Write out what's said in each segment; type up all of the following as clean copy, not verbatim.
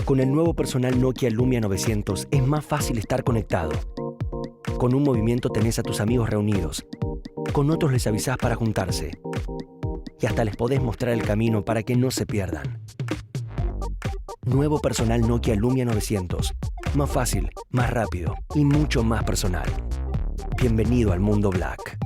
Con el nuevo personal Nokia Lumia 900 es más fácil estar conectado. Con un movimiento tenés a tus amigos reunidos. Con otros les avisás para juntarse. Y hasta les podés mostrar el camino para que no se pierdan. Nuevo personal Nokia Lumia 900. Más fácil, más rápido y mucho más personal. Bienvenido al mundo Black.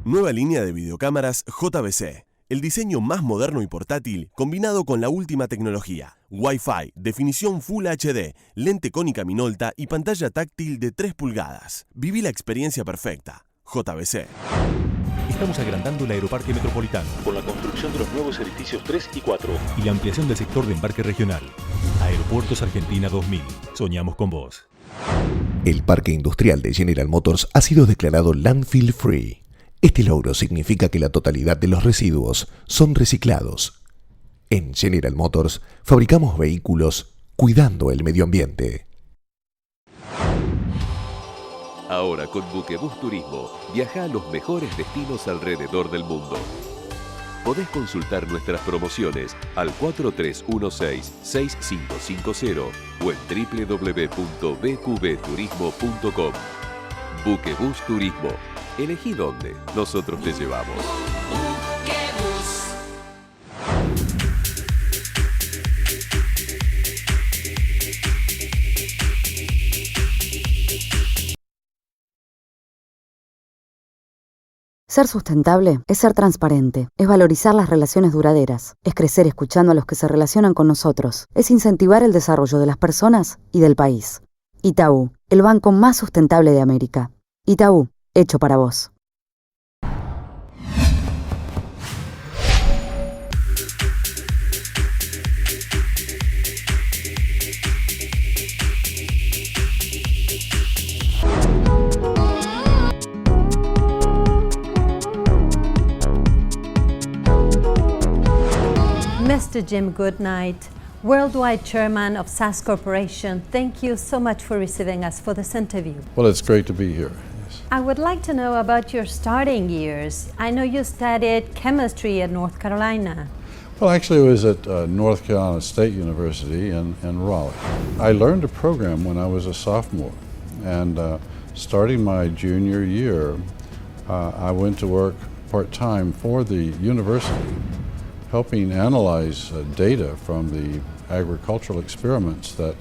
Nueva línea de videocámaras JVC. El diseño más moderno y portátil combinado con la última tecnología. Wi-Fi, definición Full HD, lente cónica Minolta y pantalla táctil de 3 pulgadas. Viví la experiencia perfecta. JVC. Estamos agrandando el aeroparque metropolitano con la construcción de los nuevos edificios 3 y 4 y la ampliación del sector de embarque regional. Aeropuertos Argentina 2000. Soñamos con vos. El parque industrial de General Motors ha sido declarado Landfill Free. Este logro significa que la totalidad de los residuos son reciclados. En General Motors fabricamos vehículos cuidando el medio ambiente. Ahora con Buquebus Turismo, viaja a los mejores destinos alrededor del mundo. Podés consultar nuestras promociones al 4316-6550 o en www.bqbturismo.com. Buquebus Turismo. Elegí dónde, nosotros te llevamos. Ser sustentable es ser transparente, es valorizar las relaciones duraderas, es crecer escuchando a los que se relacionan con nosotros, es incentivar el desarrollo de las personas y del país. Itaú, el banco más sustentable de América. Itaú, hecho para vos. Mr. Jim Goodnight, Worldwide Chairman of SAS Corporation, thank you so much for receiving us for this interview. Well, it's great to be here. I would like to know about your starting years. I know you studied chemistry at North Carolina. Well, actually, it was at North Carolina State University in Raleigh. I learned to program when I was a sophomore, and starting my junior year, I went to work part-time for the university, helping analyze data from the agricultural experiments that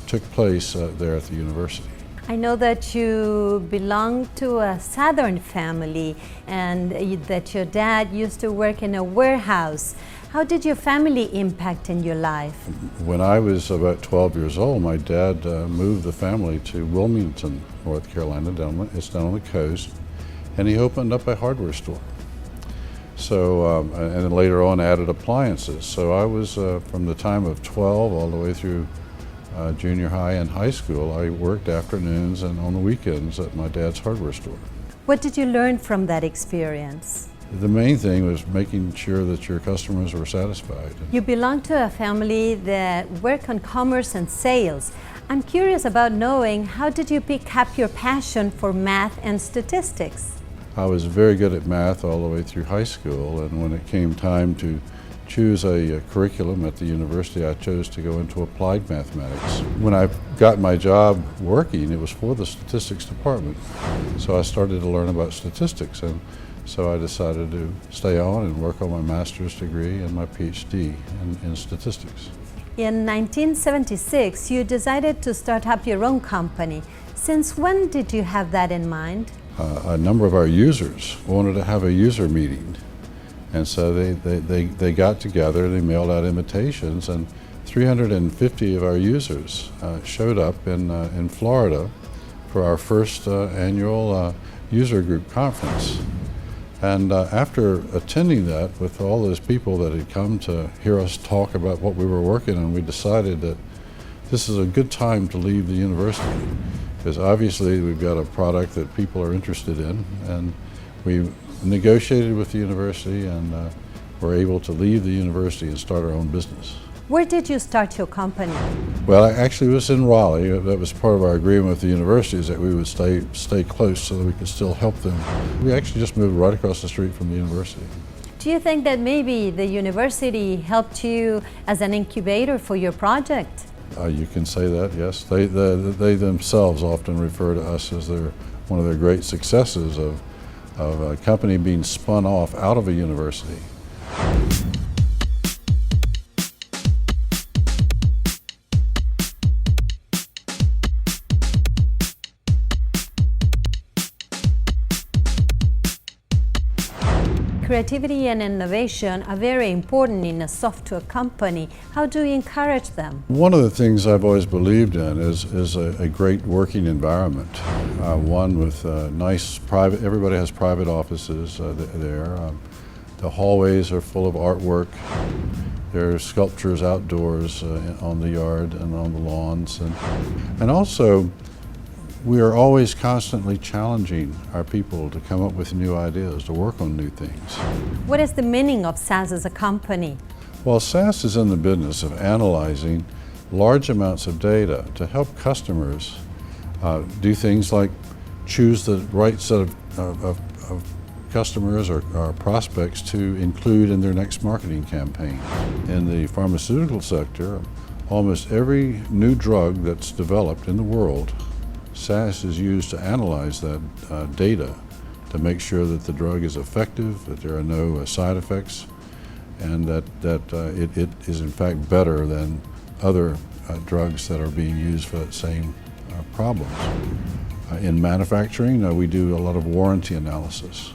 took place there at the university. I know that you belong to a Southern family and that your dad used to work in a warehouse. How did your family impact in your life? When I was about 12 years old, my dad moved the family to Wilmington, North Carolina. It's down on the coast, and he opened up a hardware store. So, and then later on added appliances. So I was, from the time of 12 all the way through junior high and high school, I worked afternoons and on the weekends at my dad's hardware store. What did you learn from that experience? The main thing was making sure that your customers were satisfied. You belong to a family that work on commerce and sales. I'm curious about knowing, how did you pick up your passion for math and statistics? I was very good at math all the way through high school, and when it came time to choose a curriculum at the university, I chose to go into applied mathematics. When I got my job working, it was for the statistics department. So I started to learn about statistics, and so I decided to stay on and work on my master's degree and my PhD in statistics. In 1976, you decided to start up your own company. Since when did you have that in mind? A number of our users wanted to have a user meeting, and so they got together, they mailed out invitations, and 350 of our users showed up in Florida for our first annual user group conference. And after attending that with all those people that had come to hear us talk about what we were working on, we decided that this is a good time to leave the university, because obviously we've got a product that people are interested in, and we negotiated with the university and were able to leave the university and start our own business. Where did you start your company? Well, actually it was in Raleigh. That was part of our agreement with the university, is that we would stay close so that we could still help them. We actually just moved right across the street from the university. Do you think that maybe the university helped you as an incubator for your project? You can say that, yes. They themselves often refer to us as one of their great successes of a company being spun off out of a university. Creativity and innovation are very important in a software company. How do you encourage them? One of the things I've always believed in is a great working environment. One with nice private, everybody has private offices there. The hallways are full of artwork. There are sculptures outdoors on the yard and on the lawns. And also, we are always constantly challenging our people to come up with new ideas, to work on new things. What is the meaning of SAS as a company? Well, SAS is in the business of analyzing large amounts of data to help customers do things like choose the right set of customers or prospects to include in their next marketing campaign. In the pharmaceutical sector, almost every new drug that's developed in the world, SAS is used to analyze that data to make sure that the drug is effective, that there are no side effects, and that it is in fact better than other drugs that are being used for that same problem. In manufacturing, we do a lot of warranty analysis.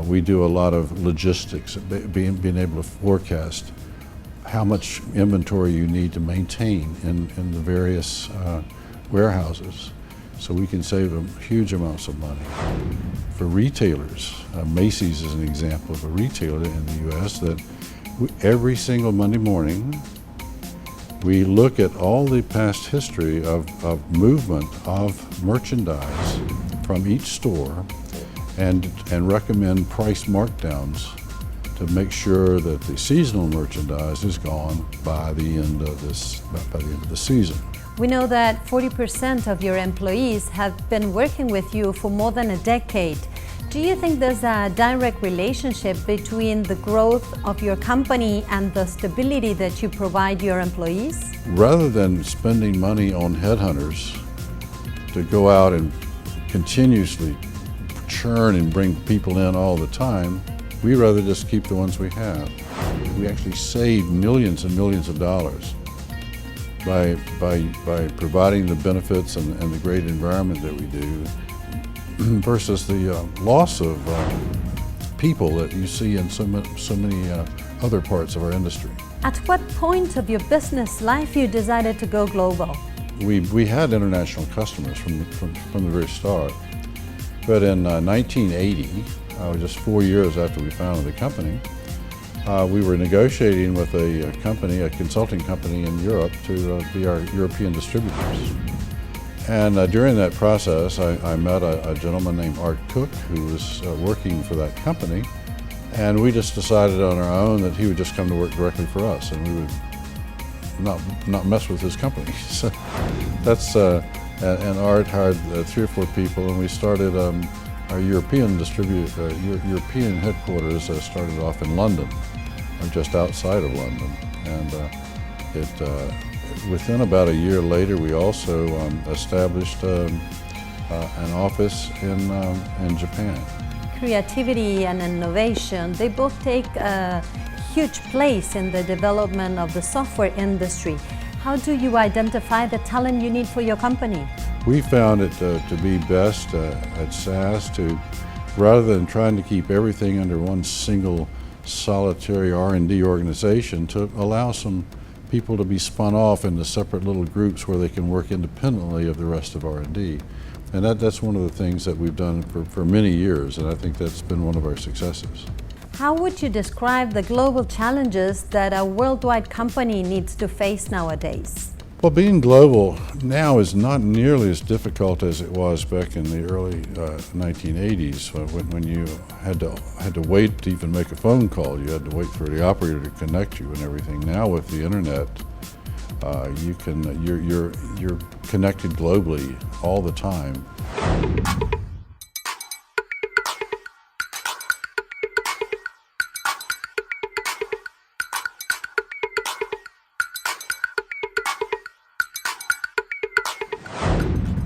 We do a lot of logistics, being able to forecast how much inventory you need to maintain in the various warehouses, so we can save them huge amounts of money. For retailers, Macy's is an example of a retailer in the U.S. that every single Monday morning we look at all the past history of movement of merchandise from each store and recommend price markdowns to make sure that the seasonal merchandise is gone by the end of the season. We know that 40% of your employees have been working with you for more than a decade. Do you think there's a direct relationship between the growth of your company and the stability that you provide your employees? Rather than spending money on headhunters to go out and continuously churn and bring people in all the time, we rather just keep the ones we have. We actually save millions and millions of dollars by providing the benefits and the great environment that we do versus the loss of people that you see in so many other parts of our industry. At what point of your business life you decided to go global? We had international customers from the very start, but in 1980, just 4 years after we founded the company, we were negotiating with a company, a consulting company in Europe, to be our European distributors. And during that process, I met a gentleman named Art Cook, who was working for that company, and we just decided on our own that he would just come to work directly for us, and we would not mess with his company. So that's and Art hired 3 or 4 people, and we started our European European headquarters started off in London, or just outside of London, and within about a year later, we also established an office in Japan. Creativity and innovation, they both take a huge place in the development of the software industry. How do you identify the talent you need for your company? We found it to be best at SAS to, rather than trying to keep everything under one single solitary R&D organization, to allow some people to be spun off into separate little groups where they can work independently of the rest of R&D. And that's one of the things that we've done for many years, and I think that's been one of our successes. How would you describe the global challenges that a worldwide company needs to face nowadays? Well, being global now is not nearly as difficult as it was back in the early 1980s when you had to wait to even make a phone call. You had to wait for the operator to connect you and everything. Now with the internet, you're connected globally all the time.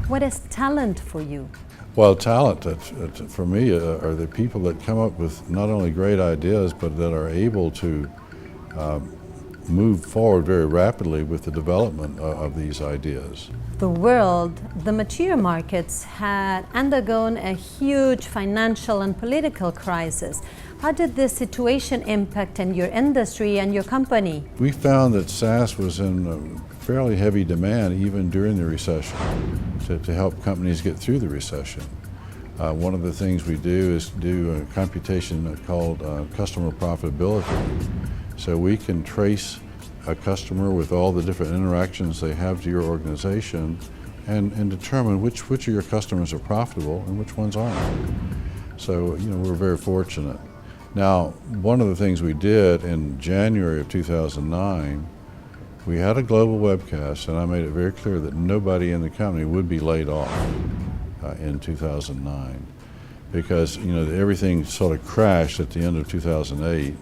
What is talent for you? Well, talent for me are the people that come up with not only great ideas, but that are able to move forward very rapidly with the development of these ideas. The world, the mature markets, had undergone a huge financial and political crisis. How did this situation impact in your industry and your company? We found that SAS was in fairly heavy demand even during the recession to help companies get through the recession. One of the things we do is do a computation called customer profitability. So we can trace a customer with all the different interactions they have to your organization and determine which of your customers are profitable and which ones aren't. So, you know, we're very fortunate. Now, one of the things we did in January of 2009, we had a global webcast, and I made it very clear that nobody in the company would be laid off in 2009, because, you know, everything sort of crashed at the end of 2008,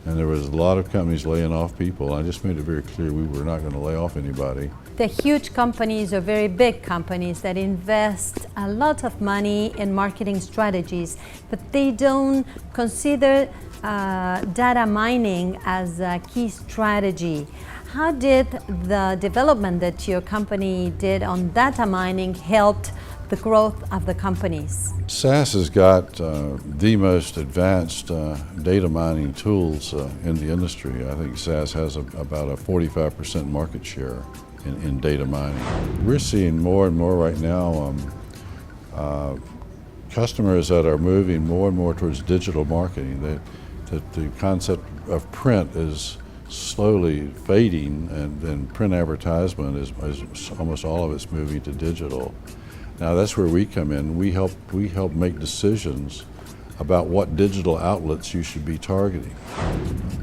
and there was a lot of companies laying off people. I just made it very clear we were not going to lay off anybody. The huge companies are very big companies that invest a lot of money in marketing strategies, but they don't consider data mining as a key strategy. How did the development that your company did on data mining helped the growth of the companies? SAS has got the most advanced data mining tools in the industry. I think SAS has about a 45% market share in data mining. We're seeing more and more right now customers that are moving more and more towards digital marketing. The concept of print is slowly fading, and print advertisement is almost all of it's moving to digital. Now that's where we come in. We help make decisions about what digital outlets you should be targeting.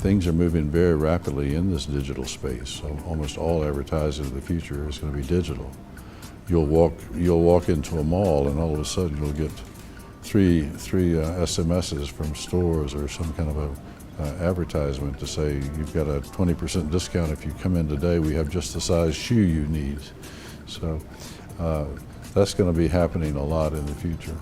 Things are moving very rapidly in this digital space. So almost all advertising of the future is going to be digital. You'll walk into a mall, and all of a sudden you'll get three SMSs from stores or some kind of a advertisement to say you've got a 20% discount if you come in today. We have just the size shoe you need. So that's going to be happening a lot in the future.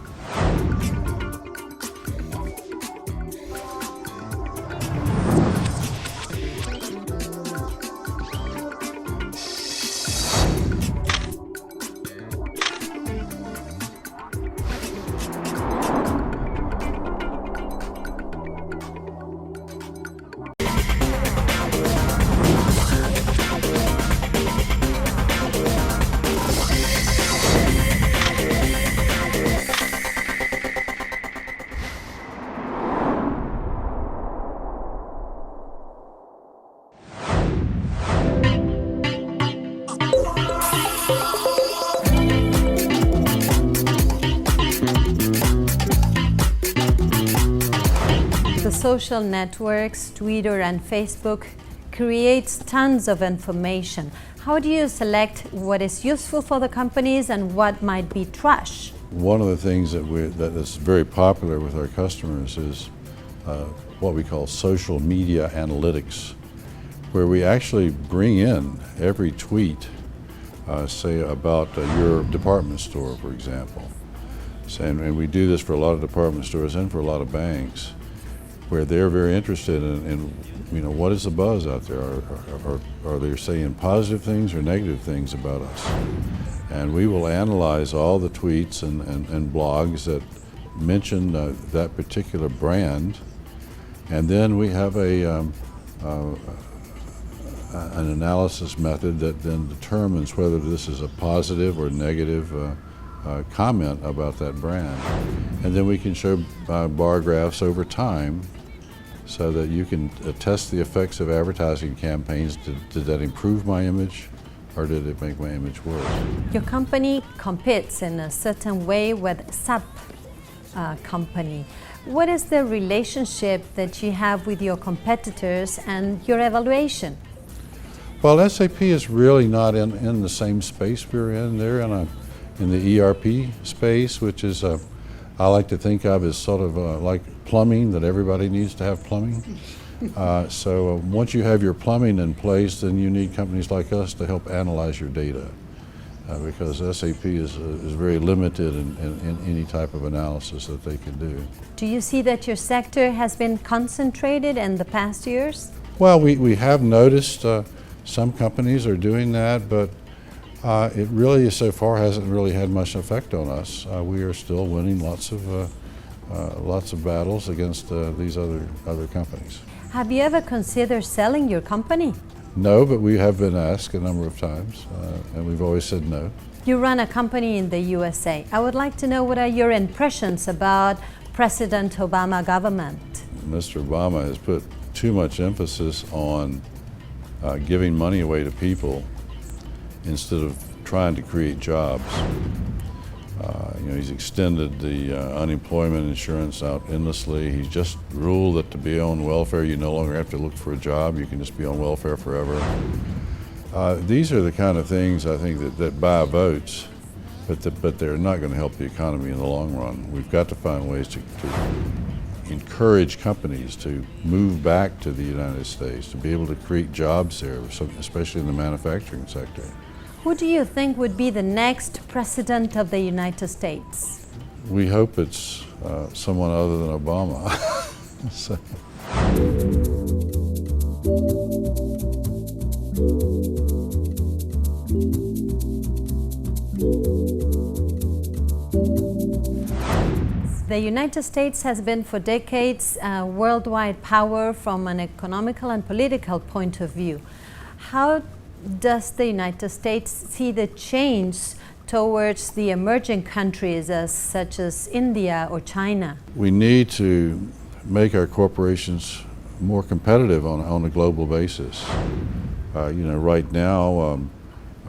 Social networks, Twitter and Facebook, creates tons of information. How do you select what is useful for the companies and what might be trash? One of the things that is very popular with our customers is what we call social media analytics, where we actually bring in every tweet, say about your department store, for example. And we do this for a lot of department stores and for a lot of banks, where they're very interested in you know, what is the buzz out there? Are they saying positive things or negative things about us? And we will analyze all the tweets and blogs that mention that particular brand, and then we have an analysis method that then determines whether this is a positive or negative comment about that brand. And then we can show bar graphs over time so that you can test the effects of advertising campaigns. Did that improve my image, or did it make my image worse? Your company competes in a certain way with SAP company. What is the relationship that you have with your competitors and your evaluation? Well, SAP is really not in the same space we're in. They're in the ERP space, which is I like to think of as sort of like plumbing, that everybody needs to have plumbing. So once you have your plumbing in place, then you need companies like us to help analyze your data. because SAP is very limited in any type of analysis that they can do. Do you see that your sector has been concentrated in the past years? Well, we have noticed some companies are doing that, but it really so far hasn't really had much effect on us. We are still winning lots of battles against these other companies. Have you ever considered selling your company? No, but we have been asked a number of times, and we've always said no. You run a company in the USA. I would like to know what are your impressions about President Obama government? Mr. Obama has put too much emphasis on giving money away to people instead of trying to create jobs. He's extended the unemployment insurance out endlessly. He's just ruled that to be on welfare, you no longer have to look for a job. You can just be on welfare forever. These are the kind of things I think that buy votes, but they're not going to help the economy in the long run. We've got to find ways to encourage companies to move back to the United States, to be able to create jobs there, especially in the manufacturing sector. Who do you think would be the next president of the United States? We hope it's someone other than Obama. So. The United States has been for decades a worldwide power from an economical and political point of view. How does the United States see the change towards the emerging countries such as India or China? We need to make our corporations more competitive on a global basis. Right now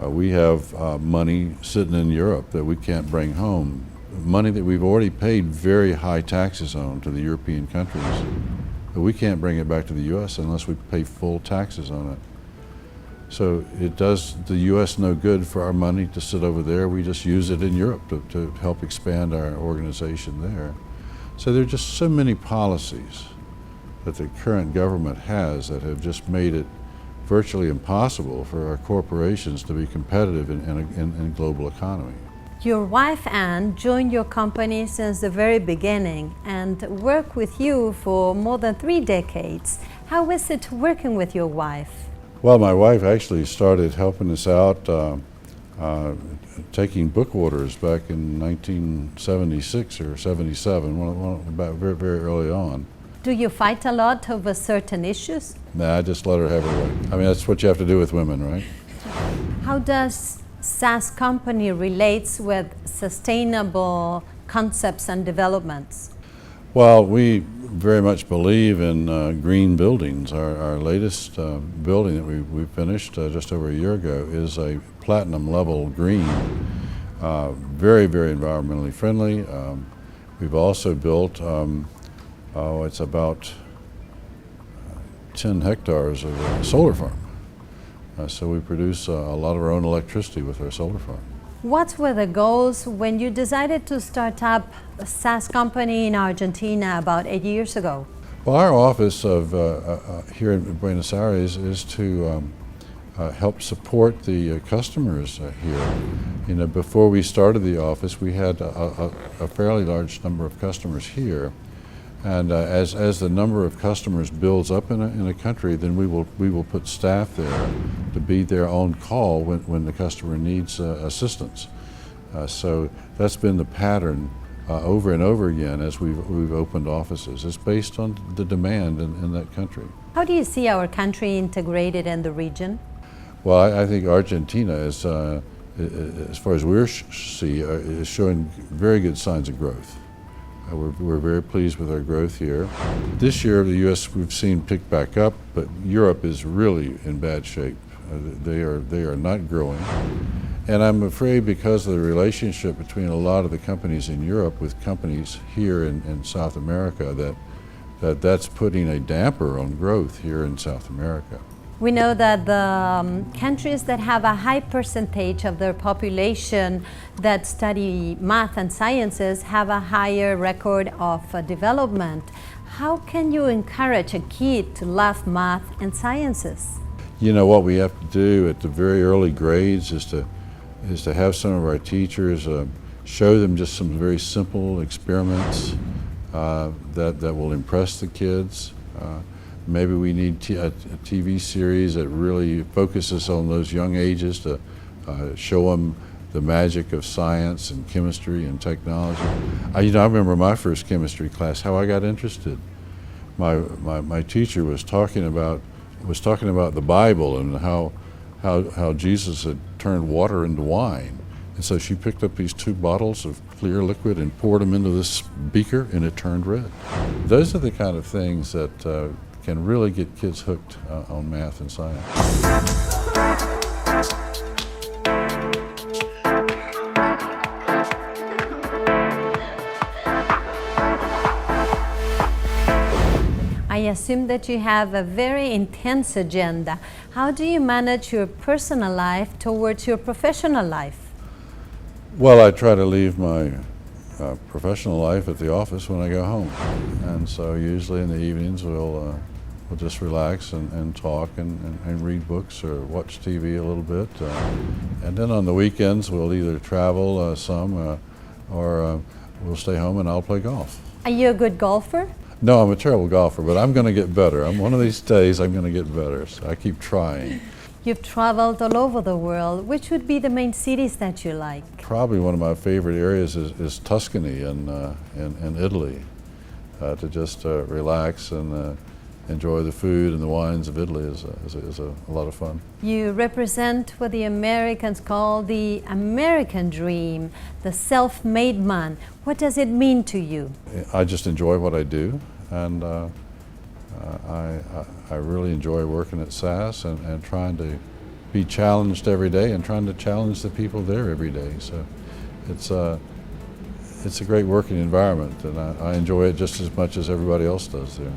we have money sitting in Europe that we can't bring home. Money that we've already paid very high taxes on to the European countries. But we can't bring it back to the U.S. unless we pay full taxes on it. So it does the U.S. no good for our money to sit over there. We just use it in Europe to help expand our organization there. So there are just so many policies that the current government has that have just made it virtually impossible for our corporations to be competitive in a global economy. Your wife, Anne, joined your company since the very beginning and worked with you for more than 3 decades. How is it working with your wife? Well, my wife actually started helping us out taking book orders back in 1976 or 77, about very, very early on. Do you fight a lot over certain issues? Nah, I just let her have her way. I mean, that's what you have to do with women, right? How does SAS company relates with sustainable concepts and developments? Well, we very much believe in green buildings. Our latest building that we finished just over a year ago is a platinum level green, very, very environmentally friendly. We've also built, it's about 10 hectares of a solar farm. So we produce a lot of our own electricity with our solar farm. What were the goals when you decided to start up a SAS company in Argentina about 8 years ago? Well, our office here in Buenos Aires is to help support the customers here. Before we started the office, we had a fairly large number of customers here. And as the number of customers builds up in a country, then we will put staff there to be there on call when the customer needs assistance. So that's been the pattern over and over again as we've opened offices. It's based on the demand in that country. How do you see our country integrated in the region? Well, I think Argentina is, as far as we see, is showing very good signs of growth. We're very pleased with our growth here. This year, the U.S. we've seen pick back up, but Europe is really in bad shape. They are not growing. And I'm afraid because of the relationship between a lot of the companies in Europe with companies here in South America, that's putting a damper on growth here in South America. We know that the countries that have a high percentage of their population that study math and sciences have a higher record of development. How can you encourage a kid to love math and sciences? What we have to do at the very early grades is is to have some of our teachers show them just some very simple experiments that will impress the kids. Maybe we need a TV series that really focuses on those young ages to show them the magic of science and chemistry and technology. I remember my first chemistry class, how I got interested. My teacher was talking about the Bible and how Jesus had turned water into wine. And so she picked up these 2 bottles of clear liquid and poured them into this beaker, and it turned red. Those are the kind of things that can really get kids hooked on math and science. I assume that you have a very intense agenda. How do you manage your personal life towards your professional life? Well, I try to leave my professional life at the office when I go home. And so usually in the evenings we'll just relax and talk and read books or watch TV a little bit. And then on the weekends we'll either travel some or we'll stay home and I'll play golf. Are you a good golfer? No, I'm a terrible golfer, but I'm going to get better. One of these days I'm going to get better, so I keep trying. You've traveled all over the world. Which would be the main cities that you like? Probably one of my favorite areas is Tuscany in Italy, to just relax and enjoy the food and the wines of Italy is a lot of fun. You represent what the Americans call the American dream, the self-made man. What does it mean to you? I just enjoy what I do, and I really enjoy working at SAS and trying to be challenged every day and trying to challenge the people there every day. So it's a great working environment, and I enjoy it just as much as everybody else does there.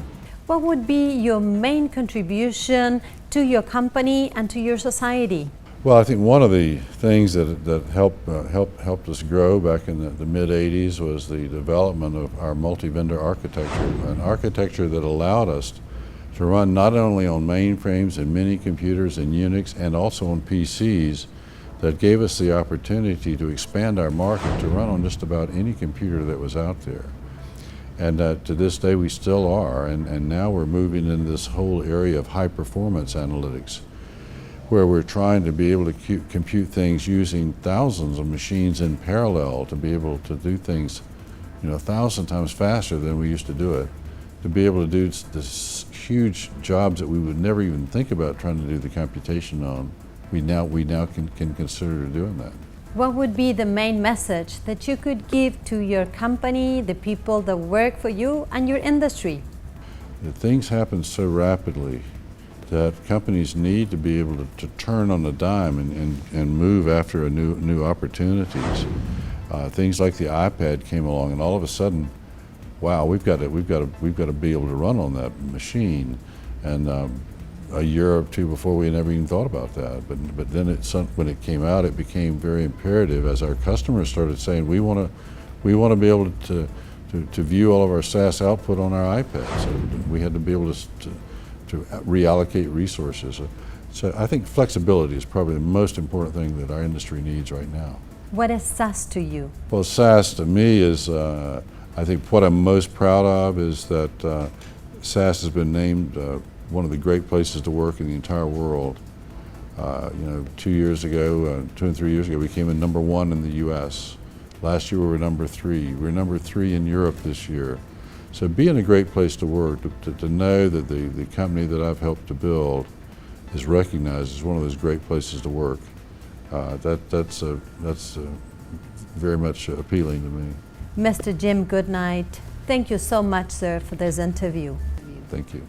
What would be your main contribution to your company and to your society? Well, I think one of the things that helped us grow back in the mid-'80s was the development of our multi-vendor architecture, an architecture that allowed us to run not only on mainframes and mini computers and Unix and also on PCs, that gave us the opportunity to expand our market to run on just about any computer that was out there. And to this day we still are, and now we're moving into this whole area of high performance analytics, where we're trying to be able to compute things using thousands of machines in parallel to be able to do things 1,000 times faster than we used to do it, to be able to do this huge jobs that we would never even think about trying to do the computation on. We now can consider doing that. What would be the main message that you could give to your company, the people that work for you, and your industry? Things happen so rapidly that companies need to be able to turn on a dime and move after new opportunities. Things like the iPad came along, and all of a sudden, wow, we've got to be able to run on that machine. And a year or two before, we never even thought about that. But then when it came out, it became very imperative as our customers started saying, we want to be able to view all of our SAS output on our iPad. So we had to be able to reallocate resources. So I think flexibility is probably the most important thing that our industry needs right now. What is SAS to you? Well, SAS to me is, I think what I'm most proud of is that SAS has been named one of the great places to work in the entire world. 2 and 3 years ago, we came in #1 in the U.S. Last year we were #3. We're #3 in Europe this year. So being a great place to work, to know that the company that I've helped to build is recognized as one of those great places to work, that's very much appealing to me. Mr. Jim Goodnight, thank you so much, sir, for this interview. Thank you.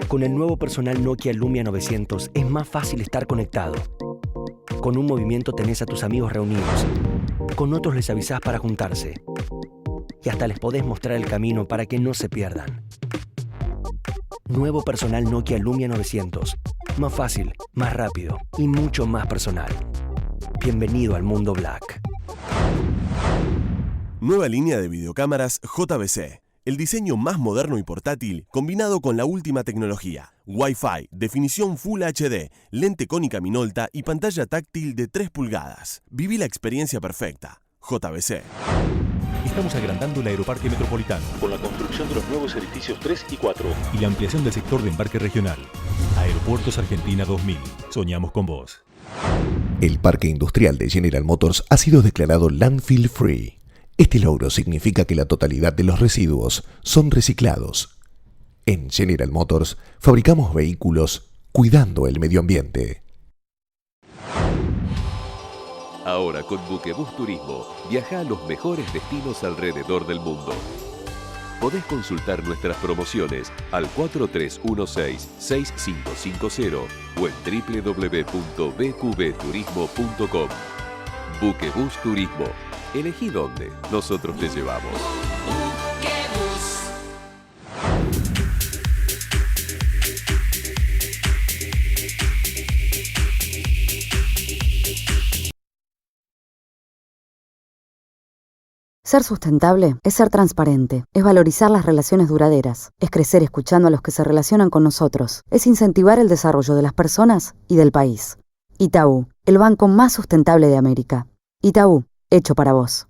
Con el nuevo personal Nokia Lumia 900 es más fácil estar conectado. Con un movimiento tenés a tus amigos reunidos, con otros les avisás para juntarse y hasta les podés mostrar el camino para que no se pierdan. Nuevo personal Nokia Lumia 900. Más fácil, más rápido y mucho más personal. Bienvenido al mundo Black. Nueva línea de videocámaras JVC. El diseño más moderno y portátil combinado con la última tecnología. Wi-Fi, definición Full HD, lente cónica minolta y pantalla táctil de 3 pulgadas. Viví la experiencia perfecta. JVC. Estamos agrandando el aeroparque metropolitano Con la construcción de los nuevos edificios 3 y 4. y la ampliación del sector de embarque regional. Aeropuertos Argentina 2000. Soñamos con vos. El parque industrial de General Motors ha sido declarado Landfill Free. Este logro significa que la totalidad de los residuos son reciclados. En General Motors fabricamos vehículos cuidando el medio ambiente. Ahora con Buquebus Turismo, viaja a los mejores destinos alrededor del mundo. Podés consultar nuestras promociones al 4316-6550 o en www.bqbturismo.com. Buquebus Turismo. Elegí dónde, nosotros te llevamos. Ser sustentable es ser transparente, es valorizar las relaciones duraderas, es crecer escuchando a los que se relacionan con nosotros, es incentivar el desarrollo de las personas y del país. Itaú, el banco más sustentable de América. Itaú, hecho para vos.